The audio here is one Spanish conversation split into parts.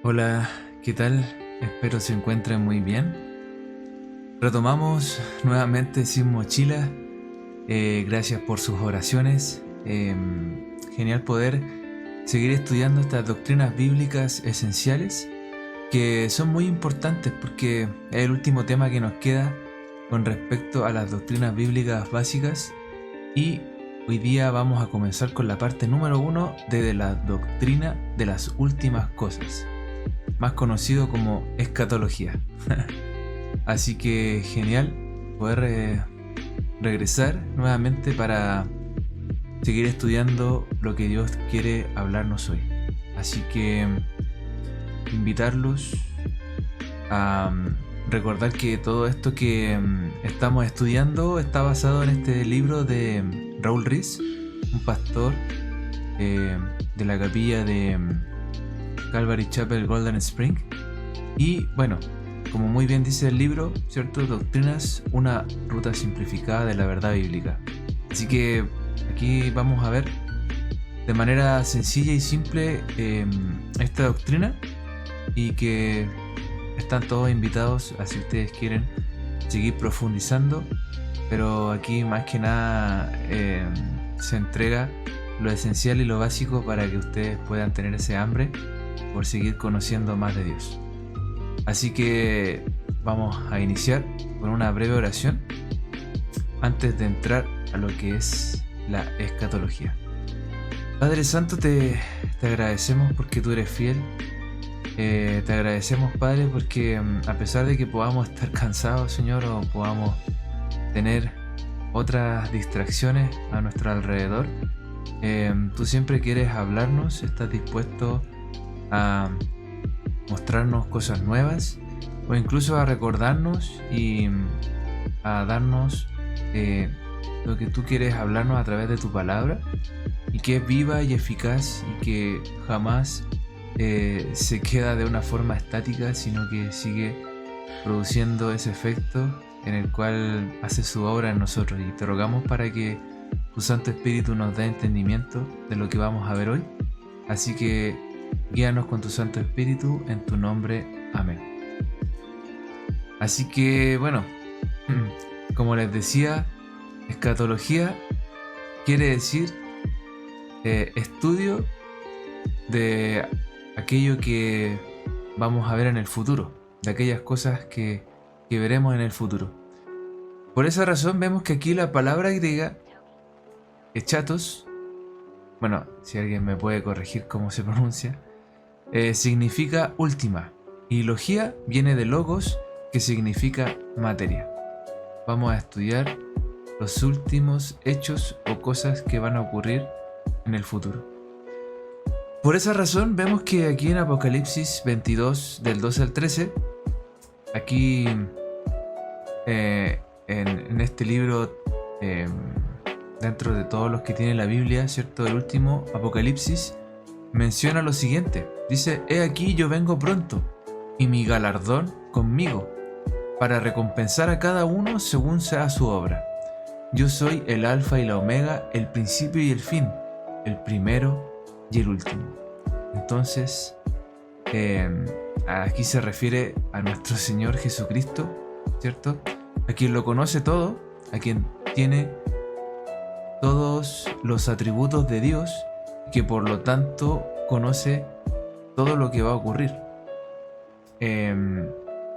Hola, ¿qué tal? Espero se encuentren muy bien. Retomamos nuevamente Sin Mochila. Gracias por sus oraciones. Genial poder seguir estudiando estas doctrinas bíblicas esenciales que son muy importantes porque es el último tema que nos queda con respecto a las doctrinas bíblicas básicas y hoy día vamos a comenzar con la parte número 1 de la doctrina de las últimas cosas, más conocido como escatología. Así que genial poder regresar nuevamente para seguir estudiando lo que Dios quiere hablarnos hoy. Así que invitarlos a recordar que todo esto que estamos estudiando está basado en este libro de Raúl Riz, un pastor de la capilla de Calvary Chapel Golden Spring. Y bueno, como muy bien dice el libro, ¿cierto? Doctrinas, una ruta simplificada de la verdad bíblica. Así que aquí vamos a ver de manera sencilla y simple esta doctrina, y que están todos invitados a, si ustedes quieren, seguir profundizando, pero aquí más que nada se entrega lo esencial y lo básico para que ustedes puedan tener ese hambre por seguir conociendo más de Dios. Así que vamos a iniciar con una breve oración antes de entrar a lo que es la escatología. Padre Santo, te agradecemos porque tú eres fiel. Te agradecemos, Padre, porque a pesar de que podamos estar cansados, Señor, o podamos tener otras distracciones a nuestro alrededor, tú siempre quieres hablarnos, estás dispuesto a mostrarnos cosas nuevas o incluso a recordarnos y a darnos lo que tú quieres hablarnos a través de tu palabra, y que es viva y eficaz y que jamás se queda de una forma estática, sino que sigue produciendo ese efecto en el cual hace su obra en nosotros. Y te rogamos para que tu Santo Espíritu nos dé entendimiento de lo que vamos a ver hoy. Así que guíanos con tu Santo Espíritu, en tu nombre. Amén. Así que bueno, como les decía, escatología quiere decir estudio de aquello que vamos a ver en el futuro, de aquellas cosas que veremos en el futuro. Por esa razón vemos que aquí la palabra griega echatos, bueno, si alguien me puede corregir cómo se pronuncia, significa última, y logía viene de logos, que significa materia. Vamos a estudiar los últimos hechos o cosas que van a ocurrir en el futuro. Por esa razón vemos que aquí en Apocalipsis 22 del 12 al 13, aquí en este libro, dentro de todos los que tiene la Biblia, ¿cierto? El último, Apocalipsis, menciona lo siguiente. Dice: he aquí yo vengo pronto, y mi galardón conmigo, para recompensar a cada uno según sea su obra. Yo soy el alfa y la omega, el principio y el fin, el primero y el último. Entonces, aquí se refiere a nuestro Señor Jesucristo, ¿cierto? A quien lo conoce todo, a quien tiene todos los atributos de Dios, que por lo tanto conoce todo lo que va a ocurrir.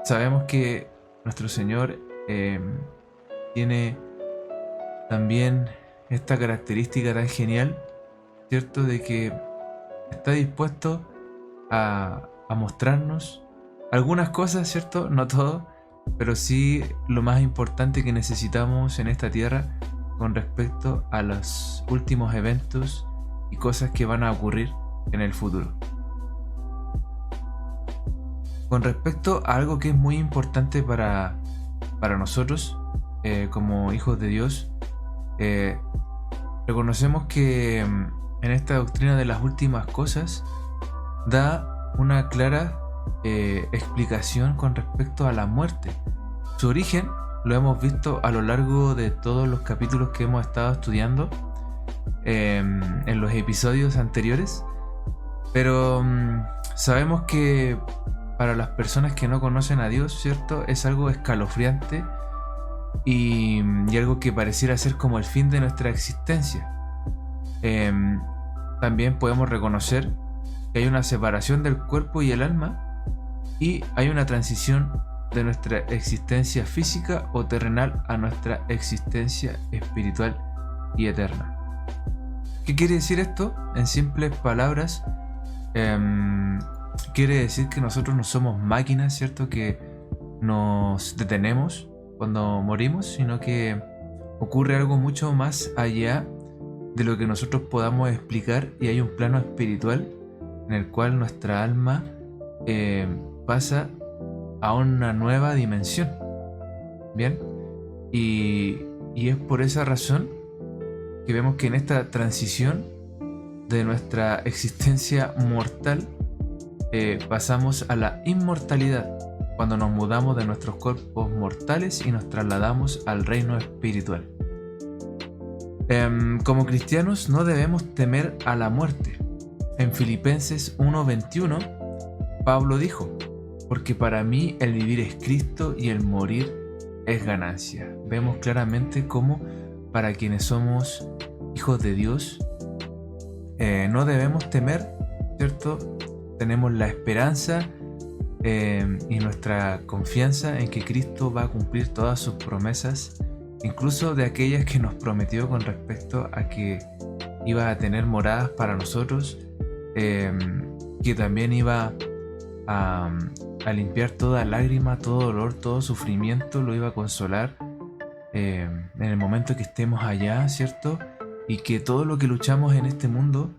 Sabemos que nuestro Señor tiene también esta característica tan genial, ¿cierto? De que está dispuesto a mostrarnos algunas cosas, ¿cierto? No todo, pero sí lo más importante que necesitamos en esta tierra con respecto a los últimos eventos y cosas que van a ocurrir en el futuro. Con respecto a algo que es muy importante para nosotros como hijos de Dios, reconocemos que en esta doctrina de las últimas cosas da una clara explicación con respecto a la muerte. Su origen lo hemos visto a lo largo de todos los capítulos que hemos estado estudiando en los episodios anteriores, pero sabemos que para las personas que no conocen a Dios, ¿cierto? Es algo escalofriante y algo que pareciera ser como el fin de nuestra existencia. También podemos reconocer que hay una separación del cuerpo y el alma y hay una transición de nuestra existencia física o terrenal a nuestra existencia espiritual y eterna. ¿Qué quiere decir esto? En simples palabras, quiere decir que nosotros no somos máquinas, ¿cierto? Que nos detenemos cuando morimos, sino que ocurre algo mucho más allá de lo que nosotros podamos explicar, y hay un plano espiritual en el cual nuestra alma pasa a una nueva dimensión. Bien, y es por esa razón que vemos que en esta transición de nuestra existencia mortal pasamos a la inmortalidad cuando nos mudamos de nuestros cuerpos mortales y nos trasladamos al reino espiritual. Como cristianos no debemos temer a la muerte. En Filipenses 1:21 Pablo dijo: porque para mí el vivir es Cristo y el morir es ganancia. Vemos claramente cómo para quienes somos hijos de Dios no debemos temer, ¿cierto? Tenemos la esperanza y nuestra confianza en que Cristo va a cumplir todas sus promesas, incluso de aquellas que nos prometió con respecto a que iba a tener moradas para nosotros, que también iba a limpiar toda lágrima, todo dolor, todo sufrimiento, lo iba a consolar en el momento que estemos allá, ¿cierto? Y que todo lo que luchamos en este mundo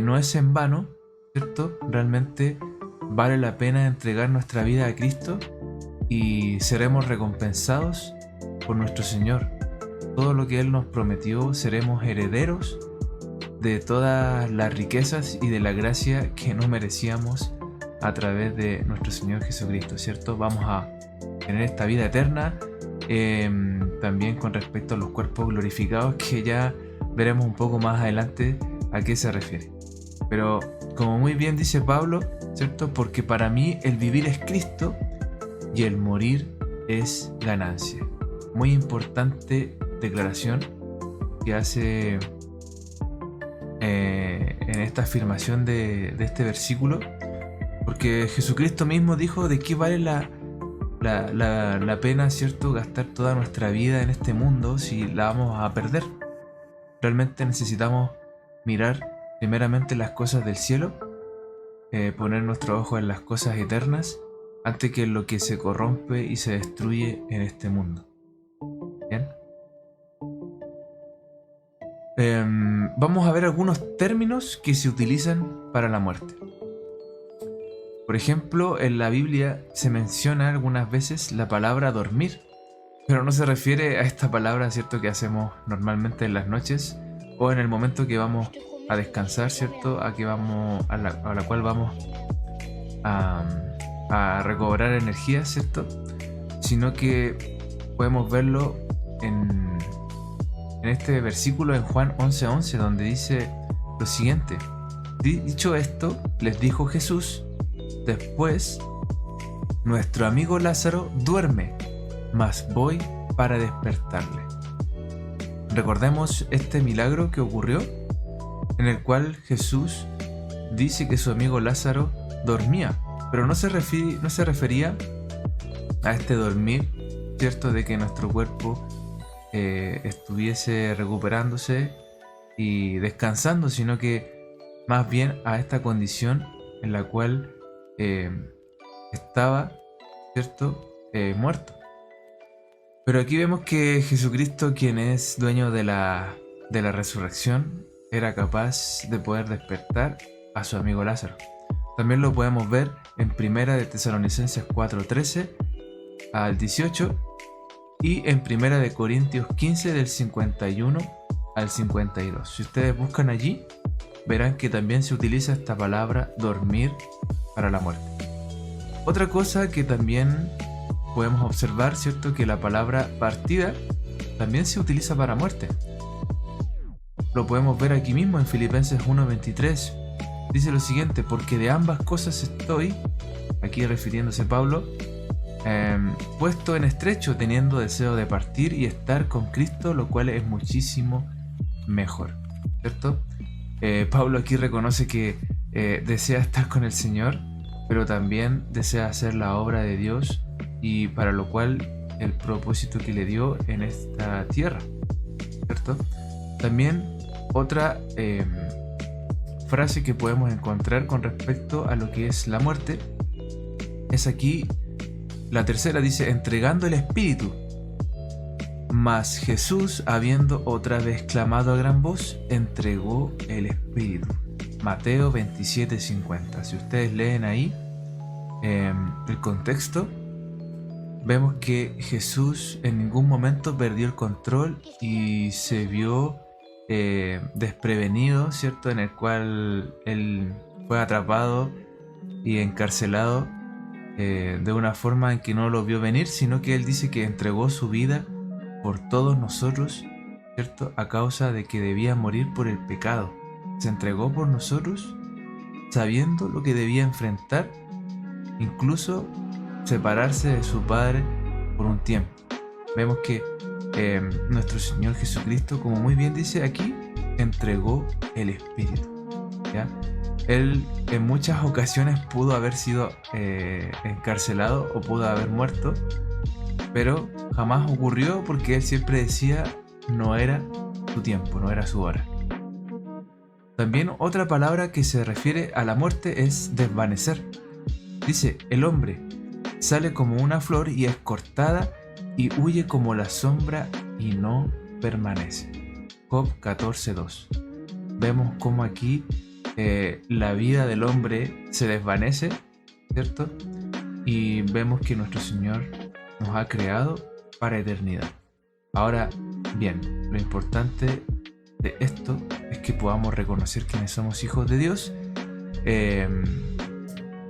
no es en vano, ¿cierto? Realmente vale la pena entregar nuestra vida a Cristo y seremos recompensados por nuestro Señor. Todo lo que Él nos prometió, seremos herederos de todas las riquezas y de la gracia que no merecíamos a través de nuestro Señor Jesucristo, ¿cierto? Vamos a tener esta vida eterna, también con respecto a los cuerpos glorificados, que ya veremos un poco más adelante a qué se refiere. Pero como muy bien dice Pablo, ¿cierto? Porque para mí el vivir es Cristo y el morir es ganancia. Muy importante declaración que hace en esta afirmación de este versículo, porque Jesucristo mismo dijo: de qué vale la pena, ¿cierto?, gastar toda nuestra vida en este mundo si la vamos a perder. Realmente necesitamos mirar primeramente las cosas del cielo, poner nuestro ojo en las cosas eternas antes que en lo que se corrompe y se destruye en este mundo. Bien. Vamos a ver algunos términos que se utilizan para la muerte. Por ejemplo, en la Biblia se menciona algunas veces la palabra dormir, pero no se refiere a esta palabra, ¿cierto?, que hacemos normalmente en las noches o en el momento que vamos a descansar, ¿cierto?, a la cual vamos a recobrar energía, ¿cierto?, sino que podemos verlo en este versículo en Juan 11:11, donde dice lo siguiente: dicho esto, les dijo Jesús: después, nuestro amigo Lázaro duerme, mas voy para despertarle. Recordemos este milagro que ocurrió, en el cual Jesús dice que su amigo Lázaro dormía, pero no se refería a este dormir, ¿cierto?, de que nuestro cuerpo estuviese recuperándose y descansando, sino que más bien a esta condición en la cual estaba, ¿cierto?, muerto. Pero aquí vemos que Jesucristo, quien es dueño de la resurrección, era capaz de poder despertar a su amigo Lázaro. También lo podemos ver en Primera de Tesalonicenses 4:13 al 18 y en Primera de Corintios 15 del 51 al 52. Si ustedes buscan allí, verán que también se utiliza esta palabra dormir para la muerte. Otra cosa que también podemos observar, ¿cierto?, que la palabra partida también se utiliza para muerte. Lo podemos ver aquí mismo en Filipenses 1:23, dice lo siguiente: porque de ambas cosas estoy, aquí refiriéndose Pablo, puesto en estrecho, teniendo deseo de partir y estar con Cristo, lo cual es muchísimo mejor, ¿cierto? Pablo aquí reconoce que desea estar con el Señor, pero también desea hacer la obra de Dios, y para lo cual el propósito que le dio en esta tierra, ¿cierto? También otra frase que podemos encontrar con respecto a lo que es la muerte es aquí la tercera, dice: entregando el espíritu. Mas Jesús, habiendo otra vez clamado a gran voz, entregó el espíritu. Mateo 27:50. Si ustedes leen ahí el contexto, vemos que Jesús en ningún momento perdió el control y se vio desprevenido, ¿cierto? En el cual él fue atrapado y encarcelado de una forma en que no lo vio venir, sino que él dice que entregó su vida por todos nosotros, ¿cierto? A causa de que debía morir por el pecado. Se entregó por nosotros sabiendo lo que debía enfrentar, incluso separarse de su Padre por un tiempo. Vemos que nuestro Señor Jesucristo, como muy bien dice aquí, entregó el Espíritu, ¿ya? Él en muchas ocasiones pudo haber sido encarcelado o pudo haber muerto, pero jamás ocurrió porque él siempre decía: no era su tiempo, no era su hora. También otra palabra que se refiere a la muerte es desvanecer. Dice: el hombre sale como una flor y es cortada y huye como la sombra y no permanece. Job 14:2. Vemos cómo aquí la vida del hombre se desvanece, ¿cierto? Y vemos que nuestro Señor nos ha creado para eternidad. Ahora bien, lo importante de esto es que podamos reconocer que somos hijos de Dios.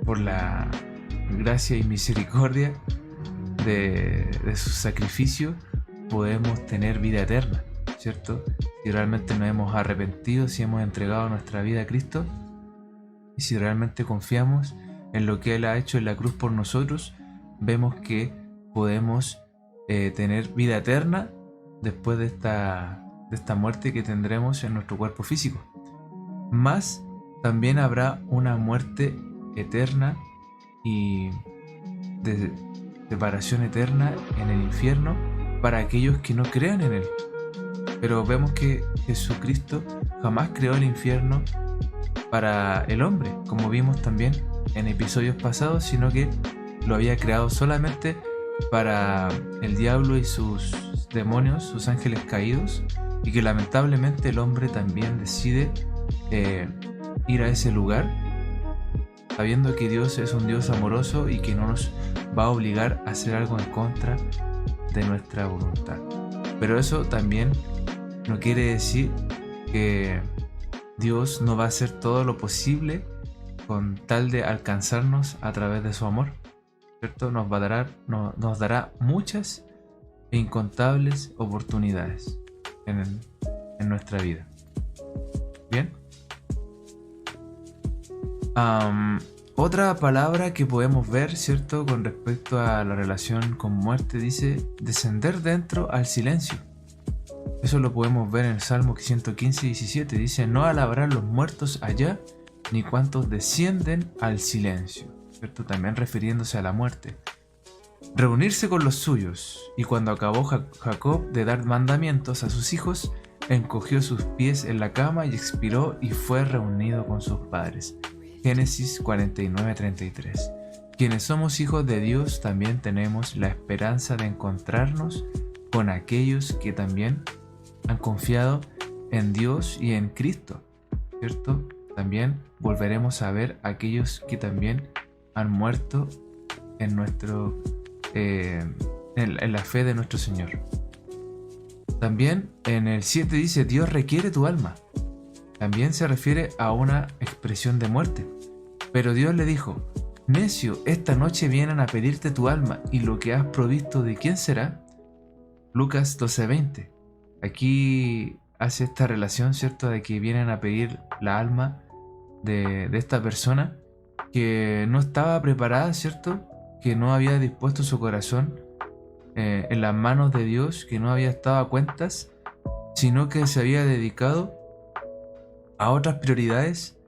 Por la gracia y misericordia de su sacrificio podemos tener vida eterna, ¿cierto? Si realmente nos hemos arrepentido, si hemos entregado nuestra vida a Cristo y si realmente confiamos en lo que Él ha hecho en la cruz por nosotros, vemos que podemos tener vida eterna después de esta muerte que tendremos en nuestro cuerpo físico. Más también habrá una muerte eterna y de separación eterna en el infierno para aquellos que no crean en Él. Pero vemos que Jesucristo jamás creó el infierno para el hombre, como vimos también en episodios pasados, sino que lo había creado solamente para el diablo y sus demonios, sus ángeles caídos, y que lamentablemente el hombre también decide ir a ese lugar, sabiendo que Dios es un Dios amoroso y que no nos va a obligar a hacer algo en contra de nuestra voluntad. Pero eso también no quiere decir que Dios no va a hacer todo lo posible con tal de alcanzarnos a través de su amor, ¿cierto? Nos dará muchas e incontables oportunidades en nuestra vida. Bien. Otra palabra que podemos ver, ¿cierto?, con respecto a la relación con muerte, dice: descender dentro al silencio. Eso lo podemos ver en el Salmo 115:17. Dice: no alabarán los muertos allá, ni cuantos descienden al silencio, ¿cierto? También refiriéndose a la muerte. Reunirse con los suyos. Y cuando acabó Jacob de dar mandamientos a sus hijos, encogió sus pies en la cama y expiró y fue reunido con sus padres. Génesis 49:33. Quienes somos hijos de Dios también tenemos la esperanza de encontrarnos con aquellos que también han confiado en Dios y en Cristo, ¿cierto? También volveremos a ver a aquellos que también han muerto en la fe de nuestro Señor. También en el 7 dice: Dios requiere tu alma. También se refiere a una expresión de muerte. Pero Dios le dijo: necio, esta noche vienen a pedirte tu alma, y lo que has provisto, ¿de quién será? Lucas 12:20. Aquí hace esta relación, ¿cierto?, de que vienen a pedir la alma de esta persona que no estaba preparada, ¿cierto? Que no había dispuesto su corazón en las manos de Dios, que no había estado a cuentas, sino que se había dedicado a otras prioridades,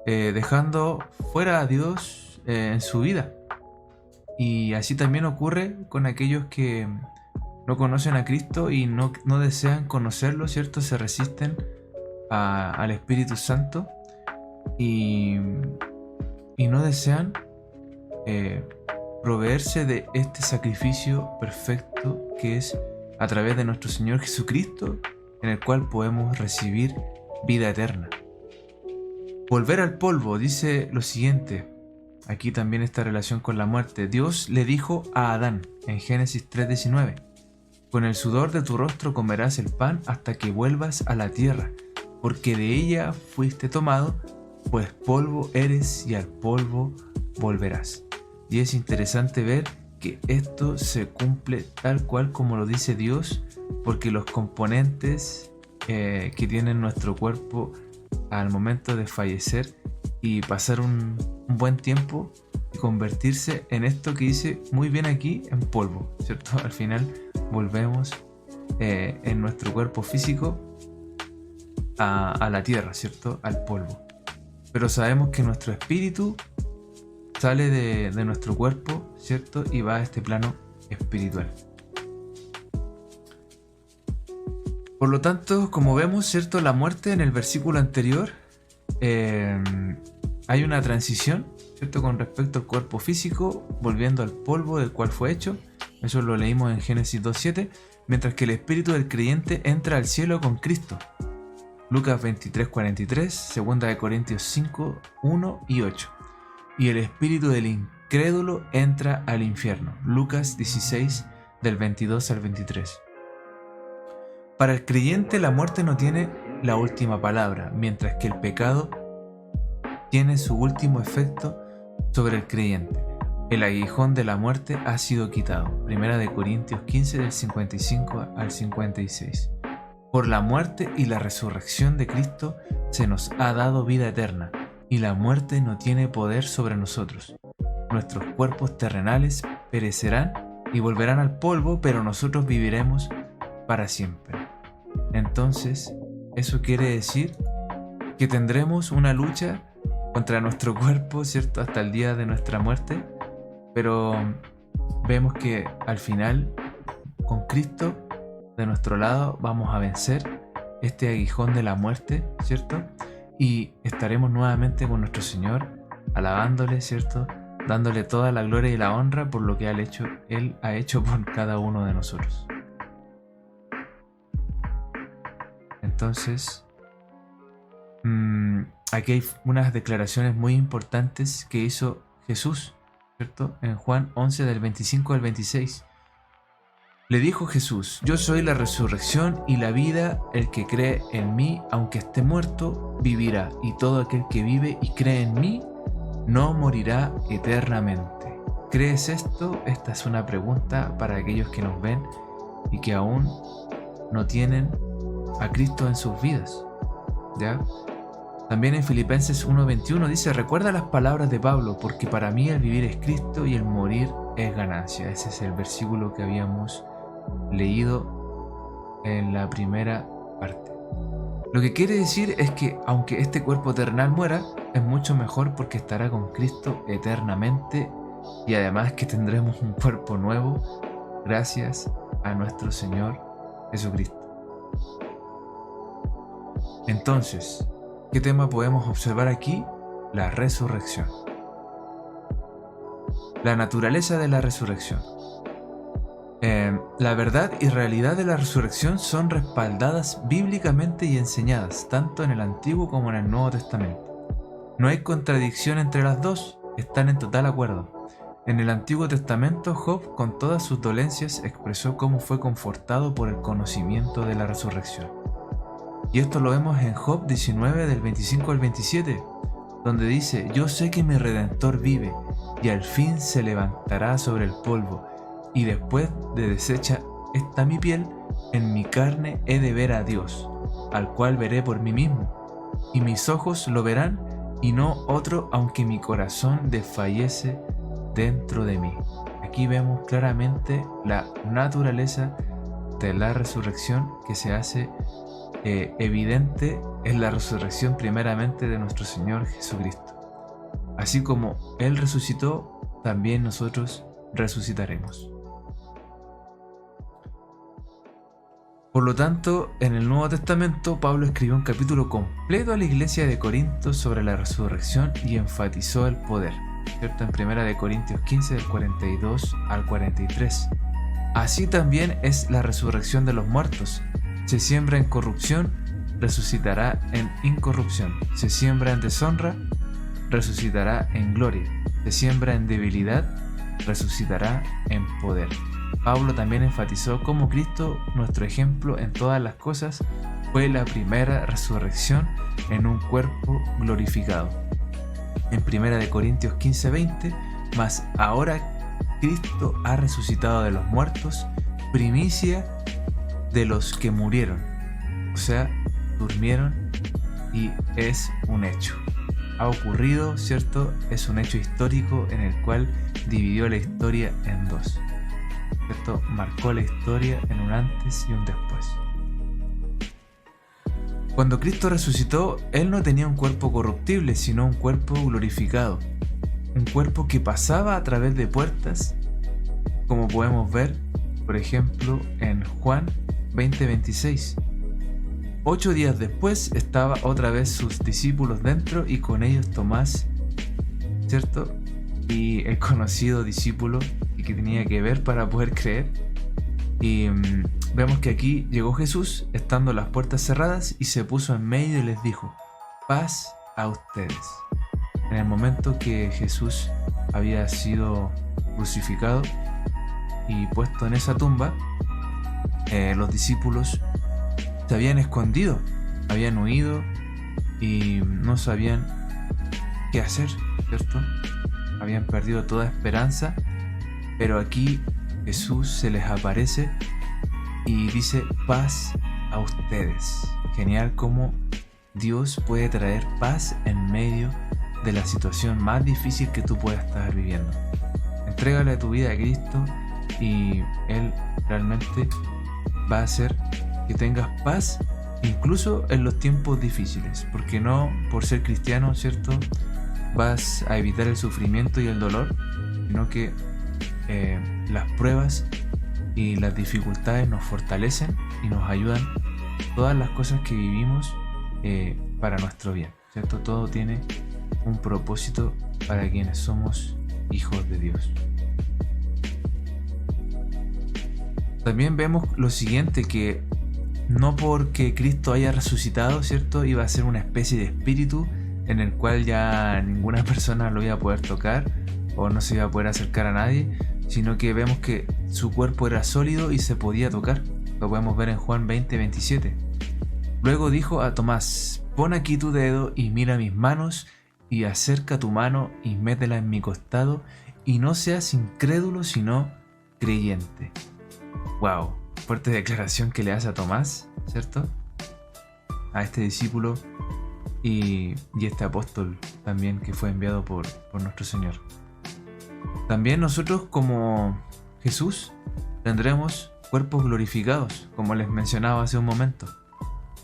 dejando fuera a Dios en su vida. Y así también ocurre con aquellos que no conocen a Cristo y no desean conocerlo, ¿cierto? Se resisten al Espíritu Santo y no desean proveerse de este sacrificio perfecto que es a través de nuestro Señor Jesucristo, en el cual podemos recibir vida eterna. Volver al polvo dice lo siguiente. Aquí también esta relación con la muerte. Dios le dijo a Adán en Génesis 3:19: con el sudor de tu rostro comerás el pan hasta que vuelvas a la tierra, porque de ella fuiste tomado, pues polvo eres y al polvo volverás. Y es interesante ver que esto se cumple tal cual como lo dice Dios, porque los componentes que tiene nuestro cuerpo al momento de fallecer y pasar un buen tiempo y convertirse en esto que dice muy bien aquí, en polvo, ¿cierto? Al final volvemos en nuestro cuerpo físico a la tierra, ¿cierto? Al polvo. Pero sabemos que nuestro espíritu sale de nuestro cuerpo, ¿cierto? Y va a este plano espiritual. Por lo tanto, como vemos, ¿cierto? La muerte en el versículo anterior, hay una transición, ¿cierto? Con respecto al cuerpo físico, volviendo al polvo del cual fue hecho. Eso lo leímos en Génesis 2:7, mientras que el espíritu del creyente entra al cielo con Cristo. Lucas 23:43, 2 Corintios 5:1 y 8. Y el espíritu del incrédulo entra al infierno. Lucas 16, del 22 al 23. Para el creyente la muerte no tiene la última palabra, mientras que el pecado tiene su último efecto sobre el creyente. El aguijón de la muerte ha sido quitado. 1 Corintios 15, del 55 al 56. Por la muerte y la resurrección de Cristo se nos ha dado vida eterna, y la muerte no tiene poder sobre nosotros. Nuestros cuerpos terrenales perecerán y volverán al polvo, pero nosotros viviremos para siempre. Entonces, eso quiere decir que tendremos una lucha contra nuestro cuerpo, ¿cierto? Hasta el día de nuestra muerte, pero vemos que al final, con Cristo de nuestro lado, vamos a vencer este aguijón de la muerte, ¿cierto? Y estaremos nuevamente con nuestro Señor, alabándole, ¿cierto? Dándole toda la gloria y la honra por lo que Él ha hecho por cada uno de nosotros. Entonces, aquí hay unas declaraciones muy importantes que hizo Jesús, ¿cierto? En Juan 11, del 25 al 26. Le dijo Jesús: yo soy la resurrección y la vida, el que cree en mí, aunque esté muerto, vivirá, y todo aquel que vive y cree en mí, no morirá eternamente. ¿Crees esto? Esta es una pregunta para aquellos que nos ven y que aún no tienen a Cristo en sus vidas, ¿ya? También en Filipenses 1:21 dice: recuerda las palabras de Pablo, porque para mí el vivir es Cristo y el morir es ganancia. Ese es el versículo que habíamos leído en la primera parte. Lo que quiere decir es que aunque este cuerpo terrenal muera, es mucho mejor porque estará con Cristo eternamente, y además que tendremos un cuerpo nuevo gracias a nuestro Señor Jesucristo. Entonces, ¿qué tema podemos observar aquí? La resurrección. La naturaleza de la resurrección. La verdad y realidad de la resurrección son respaldadas bíblicamente y enseñadas tanto en el Antiguo como en el Nuevo Testamento. No hay contradicción entre las dos, están en total acuerdo. En el Antiguo Testamento, Job, con todas sus dolencias, expresó cómo fue confortado por el conocimiento de la resurrección. Y esto lo vemos en Job 19, del 25 al 27, donde dice: yo sé que mi Redentor vive, y al fin se levantará sobre el polvo, y después de deshecha está mi piel, en mi carne he de ver a Dios, al cual veré por mí mismo, y mis ojos lo verán, y no otro, aunque mi corazón desfallece dentro de mí. Aquí vemos claramente la naturaleza de la resurrección que se hace evidente en la resurrección primeramente de nuestro Señor Jesucristo. Así como Él resucitó, también nosotros resucitaremos. Por lo tanto, en el Nuevo Testamento, Pablo escribió un capítulo completo a la iglesia de Corinto sobre la resurrección y enfatizó el poder, ¿cierto? En 1 Corintios 15, del 42 al 43. Así también es la resurrección de los muertos. Se siembra en corrupción, resucitará en incorrupción. Se siembra en deshonra, resucitará en gloria. Se siembra en debilidad, resucitará en poder. Pablo también enfatizó cómo Cristo, nuestro ejemplo en todas las cosas, fue la primera resurrección en un cuerpo glorificado. En 1 Corintios 15:20, mas ahora Cristo ha resucitado de los muertos, primicia de los que murieron. O sea, durmieron y es un hecho. Ha ocurrido, ¿cierto? Es un hecho histórico en el cual dividió la historia en dos. Esto marcó la historia en un antes y un después. Cuando Cristo resucitó, Él no tenía un cuerpo corruptible, sino un cuerpo glorificado. Un cuerpo que pasaba a través de puertas, como podemos ver, por ejemplo, en Juan 20:26. 8 días después estaba otra vez sus discípulos dentro y con ellos Tomás, ¿cierto? Y el conocido discípulo que tenía que ver para poder creer. Y vemos que aquí llegó Jesús estando las puertas cerradas y se puso en medio y les dijo: paz a ustedes. En el momento que Jesús había sido crucificado y puesto en esa tumba, los discípulos se habían escondido, habían huido y no sabían qué hacer, ¿cierto? Habían perdido toda esperanza, pero aquí Jesús se les aparece y dice: paz a ustedes. Genial cómo Dios puede traer paz en medio de la situación más difícil que tú puedas estar viviendo. Entrégale tu vida a Cristo y Él realmente va a hacer que tengas paz incluso en los tiempos difíciles, porque no por ser cristiano, ¿cierto?, vas a evitar el sufrimiento y el dolor, sino que las pruebas y las dificultades nos fortalecen y nos ayudan todas las cosas que vivimos para nuestro bien, ¿cierto? Todo tiene un propósito para quienes somos hijos de Dios. También vemos lo siguiente, que no porque Cristo haya resucitado, ¿cierto?, iba a ser una especie de espíritu en el cual ya ninguna persona lo iba a poder tocar o no se iba a poder acercar a nadie, sino que vemos que su cuerpo era sólido y se podía tocar. Lo podemos ver en Juan 20:27. Luego dijo a Tomás: pon aquí tu dedo y mira mis manos, y acerca tu mano y métela en mi costado, y no seas incrédulo sino creyente. Wow, fuerte declaración que le hace a Tomás, ¿cierto?, a este discípulo y este apóstol también que fue enviado por nuestro Señor. También nosotros, como Jesús, tendremos cuerpos glorificados, como les mencionaba hace un momento.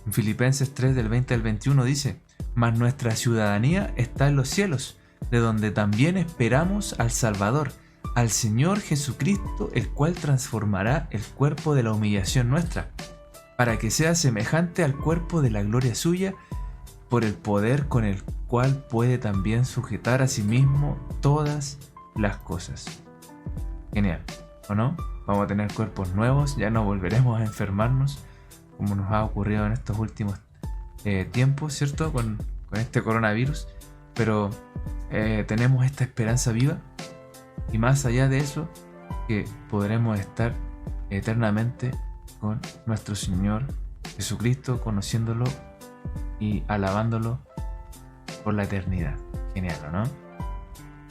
En Filipenses 3, del 20 al 21 dice: mas nuestra ciudadanía está en los cielos, de donde también esperamos al Salvador, al Señor Jesucristo, el cual transformará el cuerpo de la humillación nuestra, para que sea semejante al cuerpo de la gloria suya, por el poder con el cual puede también sujetar a sí mismo todas las cosas. Genial, ¿o no? Vamos a tener cuerpos nuevos, ya no volveremos a enfermarnos como nos ha ocurrido en estos últimos tiempos, ¿cierto?, con este coronavirus, pero tenemos esta esperanza viva, y más allá de eso, que podremos estar eternamente con nuestro Señor Jesucristo, conociéndolo y alabándolo por la eternidad. Genial, ¿no?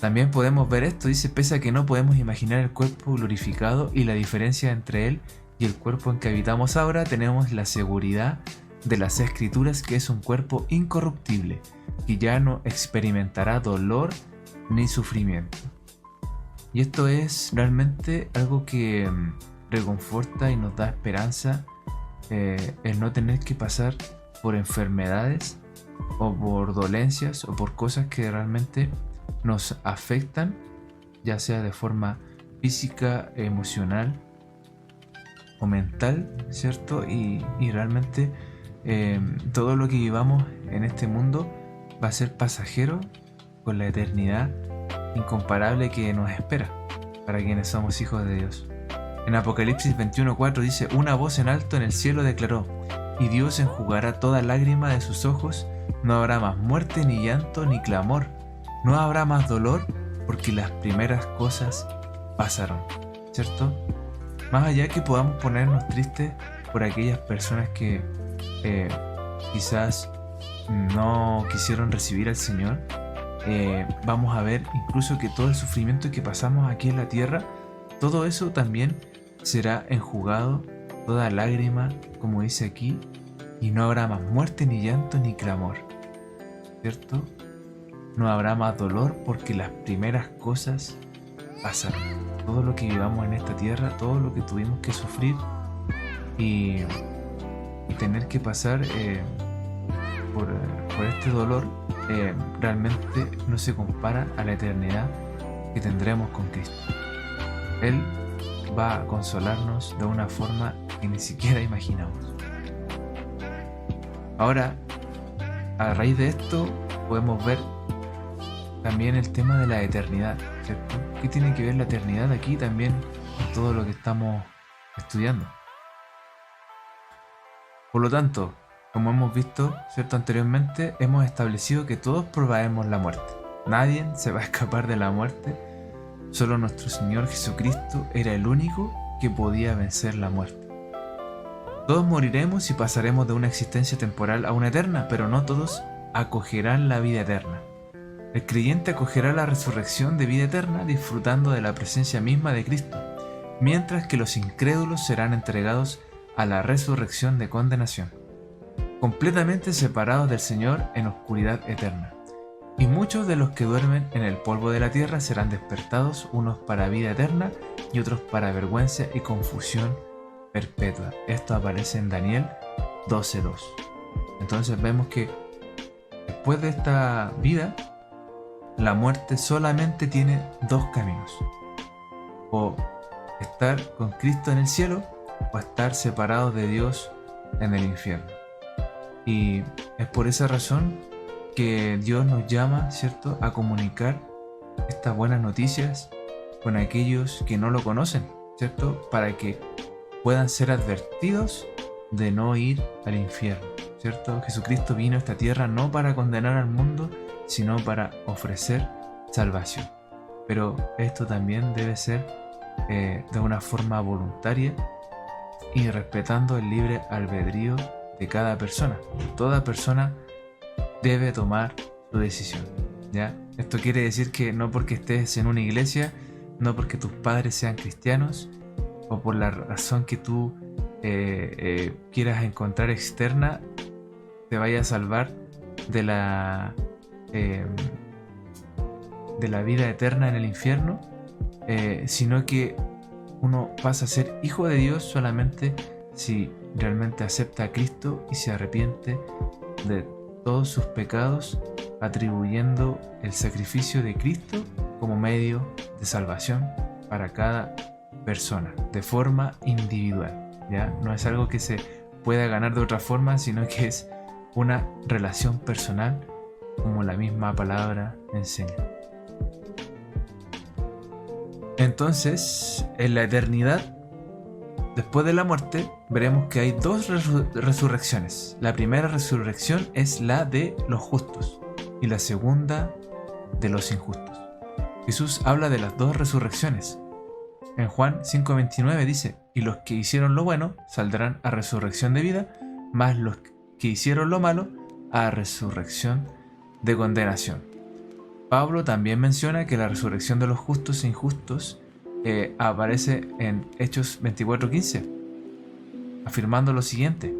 También podemos ver esto, dice: pese a que no podemos imaginar el cuerpo glorificado y la diferencia entre él y el cuerpo en que habitamos ahora, tenemos la seguridad de las Escrituras que es un cuerpo incorruptible, que ya no experimentará dolor ni sufrimiento. Y esto es realmente algo que reconforta y nos da esperanza, el no tener que pasar por enfermedades o por dolencias o por cosas que realmente nos afectan, ya sea de forma física, emocional o mental, ¿cierto? Y realmente todo lo que vivamos en este mundo va a ser pasajero, con la eternidad incomparable que nos espera para quienes somos hijos de Dios. En Apocalipsis 21:4 dice: una voz en alto en el cielo declaró: y Dios enjugará toda lágrima de sus ojos, no habrá más muerte, ni llanto, ni clamor, no habrá más dolor, porque las primeras cosas pasaron, ¿cierto? Más allá que podamos ponernos tristes por aquellas personas que quizás no quisieron recibir al Señor, vamos a ver incluso que todo el sufrimiento que pasamos aquí en la tierra, todo eso también será enjugado, toda lágrima, como dice aquí, y no habrá más muerte, ni llanto, ni clamor, ¿cierto? No habrá más dolor, porque las primeras cosas pasaron. Todo lo que vivamos en esta tierra, todo lo que tuvimos que sufrir y tener que pasar por este dolor, realmente no se compara a la eternidad que tendremos con Cristo. Él va a consolarnos de una forma que ni siquiera imaginamos. Ahora, a raíz de esto, podemos ver también el tema de la eternidad, ¿cierto? ¿Qué tiene que ver la eternidad aquí también con todo lo que estamos estudiando? Por lo tanto, como hemos visto, ¿cierto? Anteriormente, hemos establecido que todos probaremos la muerte. Nadie se va a escapar de la muerte. Solo nuestro Señor Jesucristo era el único que podía vencer la muerte. Todos moriremos y pasaremos de una existencia temporal a una eterna, pero no todos acogerán la vida eterna. El creyente acogerá la resurrección de vida eterna disfrutando de la presencia misma de Cristo, mientras que los incrédulos serán entregados a la resurrección de condenación, completamente separados del Señor en oscuridad eterna. Y muchos de los que duermen en el polvo de la tierra serán despertados, unos para vida eterna y otros para vergüenza y confusión perpetua. Esto aparece en Daniel 12:2. Entonces vemos que después de esta vida, la muerte solamente tiene dos caminos: o estar con Cristo en el cielo, o estar separados de Dios en el infierno. Y es por esa razón que Dios nos llama, ¿cierto?, a comunicar estas buenas noticias con aquellos que no lo conocen, ¿cierto?, para que puedan ser advertidos de no ir al infierno, ¿cierto? Jesucristo vino a esta tierra no para condenar al mundo, sino para ofrecer salvación. Pero esto también debe ser de una forma voluntaria y respetando el libre albedrío de cada persona. Toda persona debe tomar su decisión, ¿ya? Esto quiere decir que no porque estés en una iglesia, no porque tus padres sean cristianos, o por la razón que tú quieras encontrar externa, te vaya a salvar de la vida eterna en el infierno, sino que uno pasa a ser hijo de Dios solamente si realmente acepta a Cristo y se arrepiente de todos sus pecados, atribuyendo el sacrificio de Cristo como medio de salvación para cada persona, de forma individual, ¿ya? No es algo que se pueda ganar de otra forma, sino que es una relación personal, como la misma palabra enseña. Entonces, en la eternidad, después de la muerte, veremos que hay dos resurrecciones. La primera resurrección es la de los justos y la segunda de los injustos. Jesús habla de las dos resurrecciones. En Juan 5:29 dice: y los que hicieron lo bueno saldrán a resurrección de vida, mas los que hicieron lo malo a resurrección de condenación. Pablo también menciona que la resurrección de los justos e injustos aparece en Hechos 24:15, afirmando lo siguiente: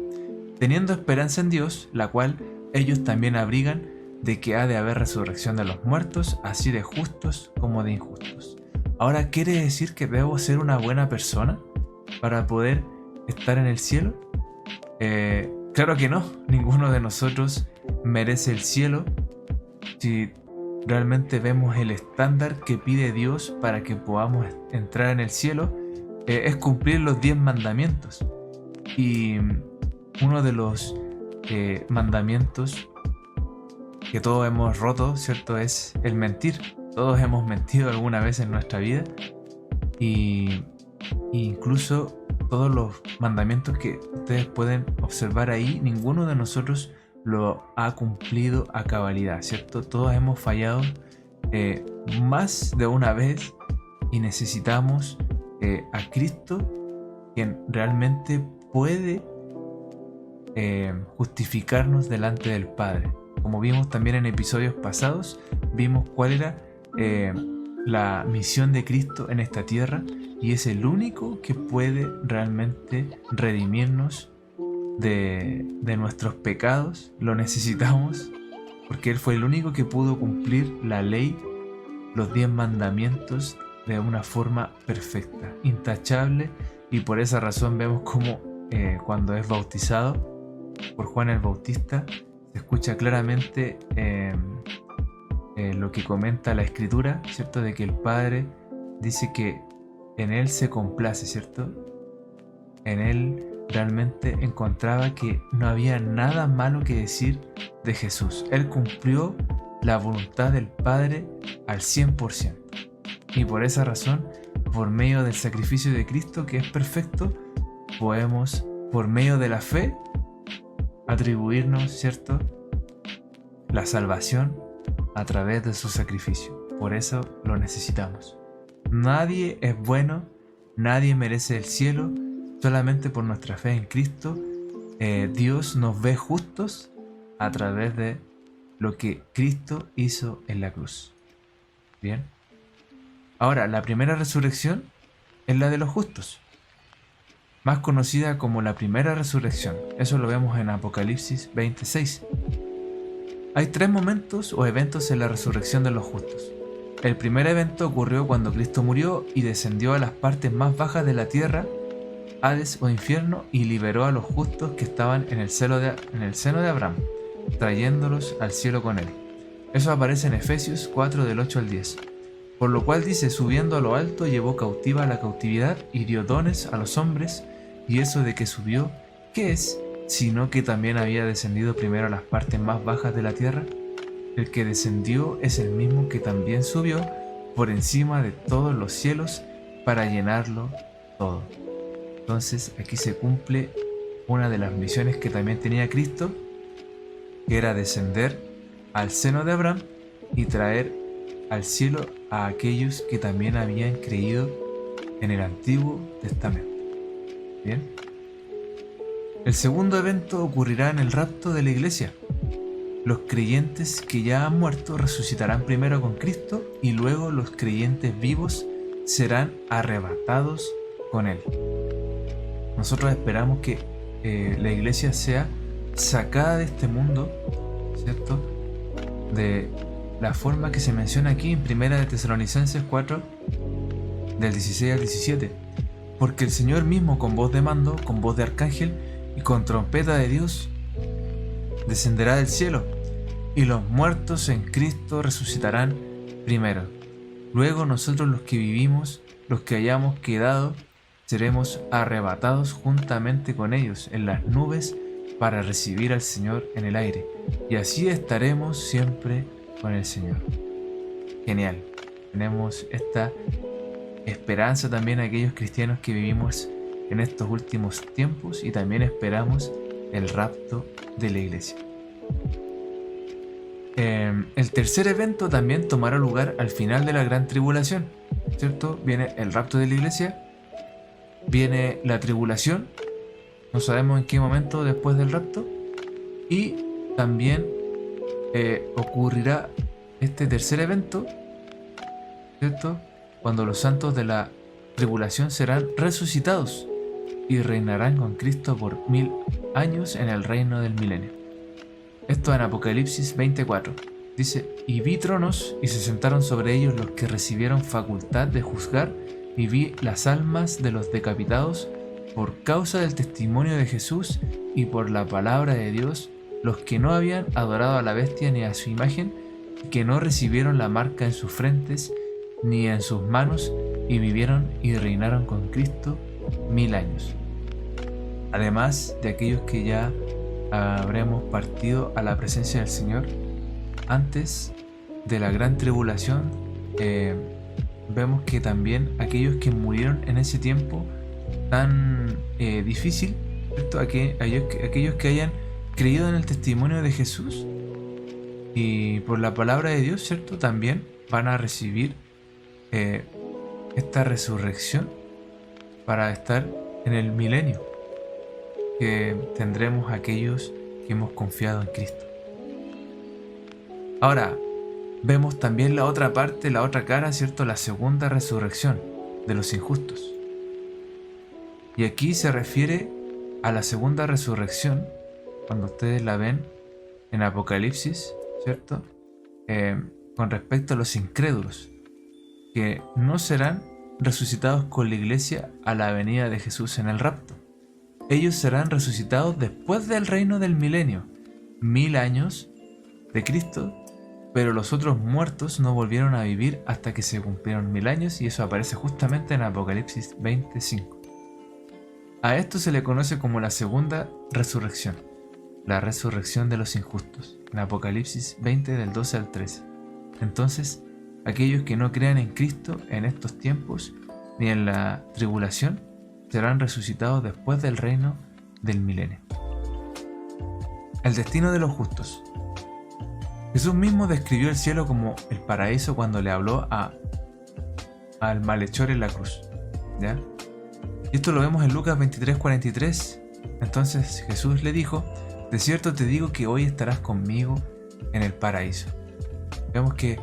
teniendo esperanza en Dios, la cual ellos también abrigan, de que ha de haber resurrección de los muertos, así de justos como de injustos. Ahora, ¿quiere decir que debo ser una buena persona para poder estar en el cielo? Claro que no, ninguno de nosotros merece el cielo. Si realmente vemos el estándar que pide Dios para que podamos entrar en el cielo, es cumplir los 10 mandamientos. Y uno de los mandamientos que todos hemos roto, ¿cierto?, es el mentir. Todos hemos mentido alguna vez en nuestra vida, y incluso todos los mandamientos que ustedes pueden observar ahí, ninguno de nosotros lo ha cumplido a cabalidad, ¿cierto? Todos hemos fallado más de una vez, y necesitamos a Cristo, quien realmente puede justificarnos delante del Padre. Como vimos también en episodios pasados, vimos cuál era la misión de Cristo en esta tierra, y es el único que puede realmente redimirnos de nuestros pecados. Lo necesitamos porque Él fue el único que pudo cumplir la ley, los 10 mandamientos, de una forma perfecta, intachable, y por esa razón vemos como cuando es bautizado por Juan el Bautista, se escucha claramente lo que comenta la Escritura, ¿cierto? De que el Padre dice que en Él se complace, ¿cierto? En Él realmente encontraba que no había nada malo que decir de Jesús. Él cumplió la voluntad del Padre al 100%. Y por esa razón, por medio del sacrificio de Cristo, que es perfecto, podemos, por medio de la fe, atribuirnos, ¿cierto?, la salvación a través de su sacrificio. Por eso lo necesitamos. Nadie es bueno, nadie merece el cielo. Solamente por nuestra fe en Cristo, Dios nos ve justos a través de lo que Cristo hizo en la cruz. Bien. Ahora, la primera resurrección es la de los justos, más conocida como la primera resurrección. Eso lo vemos en Apocalipsis 26. Hay 3 momentos o eventos en la resurrección de los justos. El primer evento ocurrió cuando Cristo murió y descendió a las partes más bajas de la tierra, Hades o infierno, y liberó a los justos que estaban en el seno de Abraham, trayéndolos al cielo con él. Eso aparece en Efesios 4 del 8 al 10. Por lo cual dice: subiendo a lo alto, llevó cautiva la cautividad y dio dones a los hombres. Y eso de que subió, ¿qué es? Sino que también había descendido primero a las partes más bajas de la tierra. El que descendió es el mismo que también subió por encima de todos los cielos para llenarlo todo. Entonces aquí se cumple una de las misiones que también tenía Cristo, que era descender al seno de Abraham y traer al cielo a aquellos que también habían creído en el Antiguo Testamento. Bien. El segundo evento ocurrirá en el rapto de la iglesia. Los creyentes que ya han muerto resucitarán primero con Cristo, y luego los creyentes vivos serán arrebatados con Él. Nosotros esperamos que la iglesia sea sacada de este mundo, ¿cierto?, de la forma que se menciona aquí en 1 de Tesalonicenses 4, del 16 al 17. Porque el Señor mismo, con voz de mando, con voz de arcángel y con trompeta de Dios, descenderá del cielo, y los muertos en Cristo resucitarán primero. Luego nosotros, los que vivimos, los que hayamos quedado, seremos arrebatados juntamente con ellos en las nubes para recibir al Señor en el aire, y así estaremos siempre con el Señor. Genial. Tenemos esta esperanza también a aquellos cristianos que vivimos en estos últimos tiempos, y también esperamos el rapto de la iglesia. El tercer evento también tomará lugar al final de la gran tribulación, ¿cierto? Viene el rapto de la iglesia, viene la tribulación, no sabemos en qué momento después del rapto, y también ocurrirá este tercer evento, ¿cierto?, cuando los santos de la tribulación serán resucitados. y reinarán con Cristo por 1000 años en el reino del milenio. Esto en Apocalipsis 24. Dice, y vi tronos y se sentaron sobre ellos los que recibieron facultad de juzgar, y vi las almas de los decapitados por causa del testimonio de Jesús y por la palabra de Dios, los que no habían adorado a la bestia ni a su imagen, y que no recibieron la marca en sus frentes ni en sus manos, y vivieron y reinaron con Cristo 1000 años. Además de aquellos que ya habremos partido a la presencia del Señor antes de la gran tribulación, vemos que también aquellos que murieron en ese tiempo tan difícil, ¿cierto? Aquellos que hayan creído en el testimonio de Jesús y por la palabra de Dios, ¿cierto? También van a recibir esta resurrección para estar en el milenio que tendremos aquellos que hemos confiado en Cristo. Ahora, vemos también la otra parte, la otra cara, ¿cierto? La segunda resurrección de los injustos. Y aquí se refiere a la segunda resurrección, cuando ustedes la ven en Apocalipsis, ¿cierto? Con respecto a los incrédulos, que no serán resucitados con la iglesia a la venida de Jesús en el rapto. Ellos serán resucitados después del reino del milenio, 1000 años de Cristo, pero los otros muertos no volvieron a vivir hasta que se cumplieron 1000 años, y eso aparece justamente en Apocalipsis 25. A esto se le conoce como la segunda resurrección, la resurrección de los injustos, en Apocalipsis 20 del 12 al 13. Entonces, aquellos que no crean en Cristo en estos tiempos ni en la tribulación serán resucitados después del reino del milenio. El destino de los justos. Jesús mismo describió el cielo como el paraíso cuando le habló al malhechor en la cruz, ¿ya? Y esto lo vemos en Lucas 23:43. Entonces Jesús le dijo, de cierto te digo que hoy estarás conmigo en el paraíso. Vemos que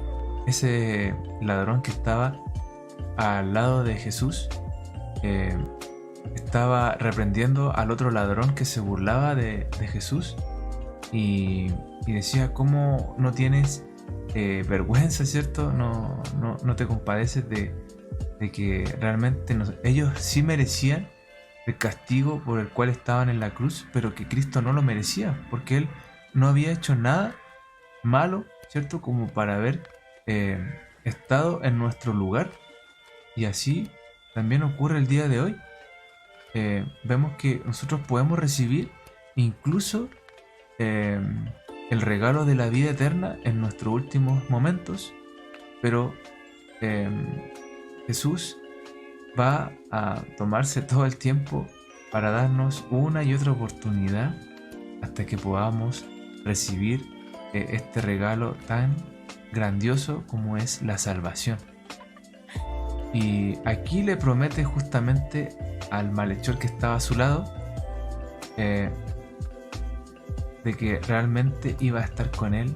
ese ladrón que estaba al lado de Jesús estaba reprendiendo al otro ladrón que se burlaba de Jesús y decía, ¿cómo no tienes vergüenza, ¿cierto? No te compadeces de que realmente ellos sí merecían el castigo por el cual estaban en la cruz, pero que Cristo no lo merecía, porque Él no había hecho nada malo, ¿cierto? Como para haber estado en nuestro lugar. Y así también ocurre el día de hoy. Vemos que nosotros podemos recibir incluso el regalo de la vida eterna en nuestros últimos momentos, pero Jesús va a tomarse todo el tiempo para darnos una y otra oportunidad hasta que podamos recibir este regalo tan grandioso como es la salvación. Y aquí le promete justamente al malhechor que estaba a su lado de que realmente iba a estar con él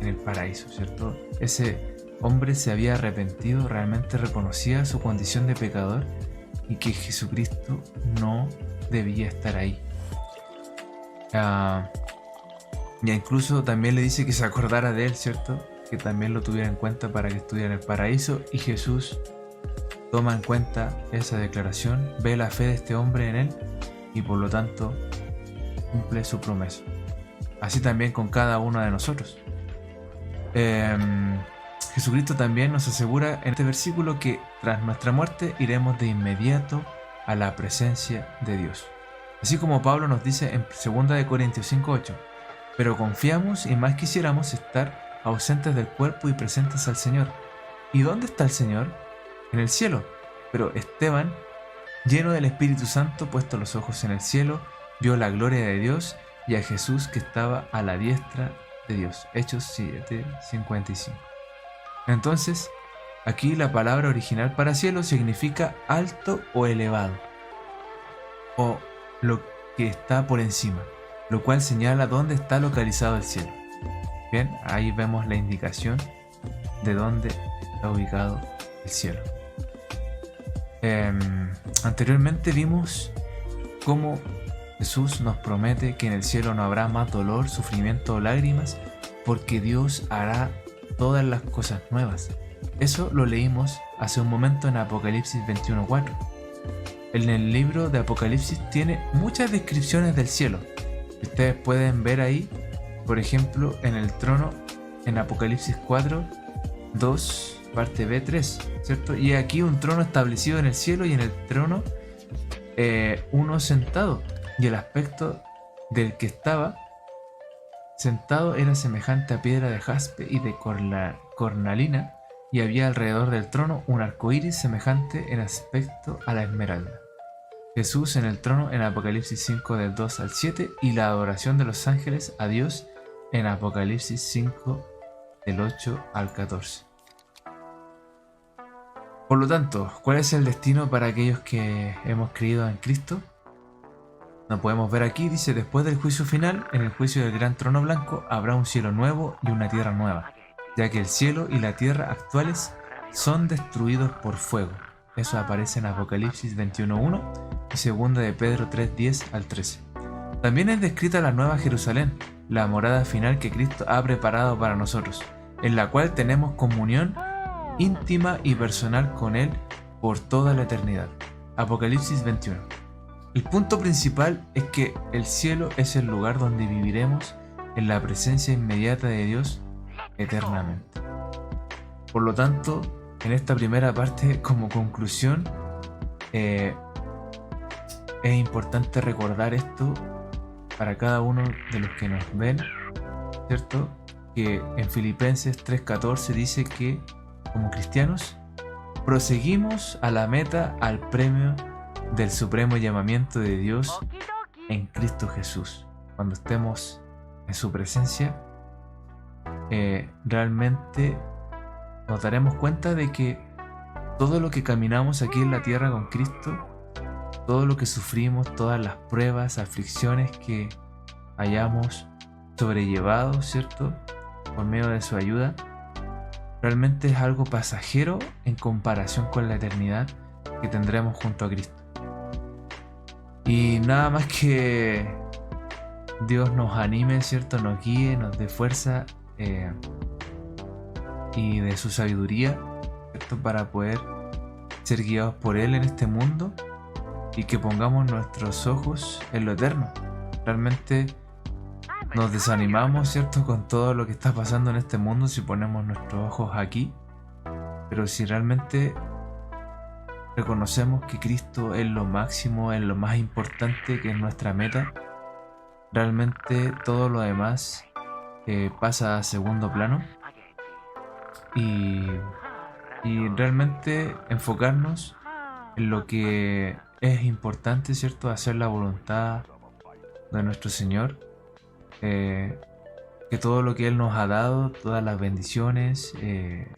en el paraíso, ¿cierto? Ese hombre se había arrepentido, realmente reconocía su condición de pecador y que Jesucristo no debía estar ahí. Y incluso también le dice que se acordara de él, ¿cierto? Que también lo tuviera en cuenta para que estuviera en el paraíso, y Jesús toma en cuenta esa declaración, ve la fe de este hombre en él y por lo tanto cumple su promesa. Así también con cada uno de nosotros. Jesucristo también nos asegura en este versículo que tras nuestra muerte iremos de inmediato a la presencia de Dios. Así como Pablo nos dice en 2 Corintios 5:8, pero confiamos y más quisiéramos estar ausentes del cuerpo y presentes al Señor. ¿Y dónde está el Señor? En el cielo. Pero Esteban, lleno del Espíritu Santo, puesto los ojos en el cielo, vio la gloria de Dios y a Jesús que estaba a la diestra de Dios. Hechos 7:55. Entonces, aquí la palabra original para cielo significa alto o elevado, o lo que está por encima, lo cual señala dónde está localizado el cielo. Bien, ahí vemos la indicación de dónde está ubicado el cielo. Anteriormente vimos cómo Jesús nos promete que en el cielo no habrá más dolor, sufrimiento o lágrimas, porque Dios hará todas las cosas nuevas. Eso lo leímos hace un momento en Apocalipsis 21:4. En el libro de Apocalipsis tiene muchas descripciones del cielo. Ustedes pueden ver ahí, por ejemplo, en el trono, en Apocalipsis 4:2, parte B3, ¿cierto? Y aquí un trono establecido en el cielo y en el trono uno sentado. Y el aspecto del que estaba sentado era semejante a piedra de jaspe y de cornalina, y había alrededor del trono un arco iris semejante en aspecto a la esmeralda. Jesús en el trono en Apocalipsis 5 del 2 al 7 y la adoración de los ángeles a Dios en Apocalipsis 5 del 8 al 14. Por lo tanto, ¿cuál es el destino para aquellos que hemos creído en Cristo? Lo podemos ver aquí, dice: después del juicio final, en el juicio del gran trono blanco, habrá un cielo nuevo y una tierra nueva, ya que el cielo y la tierra actuales son destruidos por fuego. Eso aparece en Apocalipsis 21:1 y 2 de Pedro 3:10 al 13. También es descrita la nueva Jerusalén, la morada final que Cristo ha preparado para nosotros, en la cual tenemos comunión íntima y personal con Él por toda la eternidad. Apocalipsis 21. El punto principal es que el cielo es el lugar donde viviremos en la presencia inmediata de Dios eternamente. Por lo tanto, en esta primera parte, como conclusión, es importante recordar esto para cada uno de los que nos ven, ¿cierto? Que en Filipenses 3:14 dice que como cristianos proseguimos a la meta, al premio del supremo llamamiento de Dios en Cristo Jesús. Cuando estemos en su presencia, realmente nos daremos cuenta de que todo lo que caminamos aquí en la tierra con Cristo, todo lo que sufrimos, todas las pruebas, aflicciones que hayamos sobrellevado, ¿cierto?, por medio de su ayuda, realmente es algo pasajero en comparación con la eternidad que tendremos junto a Cristo. Y nada más que Dios nos anime, ¿cierto?, nos guíe, nos dé fuerza y de su sabiduría, ¿cierto?, para poder ser guiados por Él en este mundo, y que pongamos nuestros ojos en lo eterno. Realmente nos desanimamos, ¿cierto?, con todo lo que está pasando en este mundo si ponemos nuestros ojos aquí, pero si realmente reconocemos que Cristo es lo máximo, es lo más importante, que es nuestra meta, realmente todo lo demás pasa a segundo plano, y realmente enfocarnos en lo que es importante, ¿cierto?, hacer la voluntad de nuestro Señor, que todo lo que Él nos ha dado, todas las bendiciones,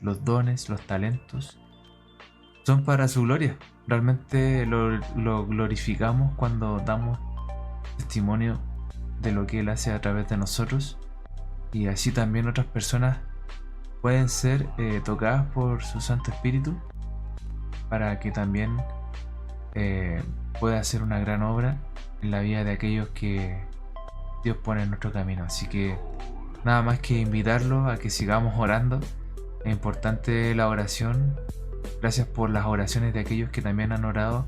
los dones, los talentos, son para su gloria. Realmente lo glorificamos cuando damos testimonio de lo que Él hace a través de nosotros, y así también otras personas pueden ser tocadas por su Santo Espíritu para que también pueda hacer una gran obra en la vida de aquellos que Dios pone en nuestro camino. Así que nada más que invitarlos a que sigamos orando. Es importante la oración. Gracias por las oraciones de aquellos que también han orado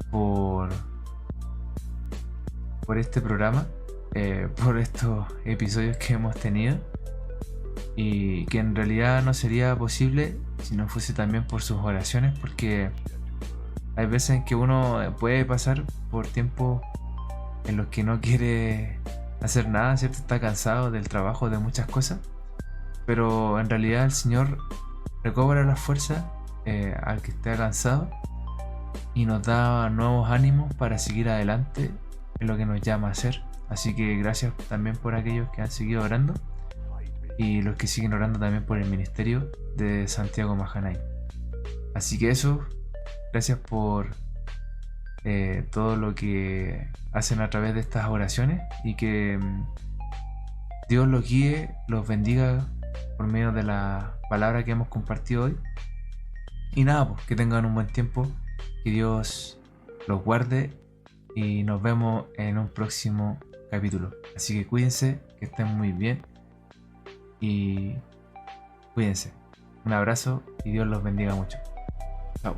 por este programa, por estos episodios que hemos tenido, y que en realidad no sería posible si no fuese también por sus oraciones, porque hay veces en que uno puede pasar por tiempos en los que no quiere hacer nada, ¿cierto? Está cansado del trabajo, de muchas cosas, pero en realidad el Señor recobra la fuerza al que esté cansado y nos da nuevos ánimos para seguir adelante en lo que nos llama a hacer. Así que gracias también por aquellos que han seguido orando y los que siguen orando también por el ministerio de Santiago Mahanay. Así que eso, gracias por todo lo que hacen a través de estas oraciones, y que Dios los guíe, los bendiga por medio de la palabra que hemos compartido hoy. Y nada, pues que tengan un buen tiempo, que Dios los guarde y nos vemos en un próximo capítulo. Así que cuídense, que estén muy bien y cuídense. Un abrazo y Dios los bendiga mucho. Chao.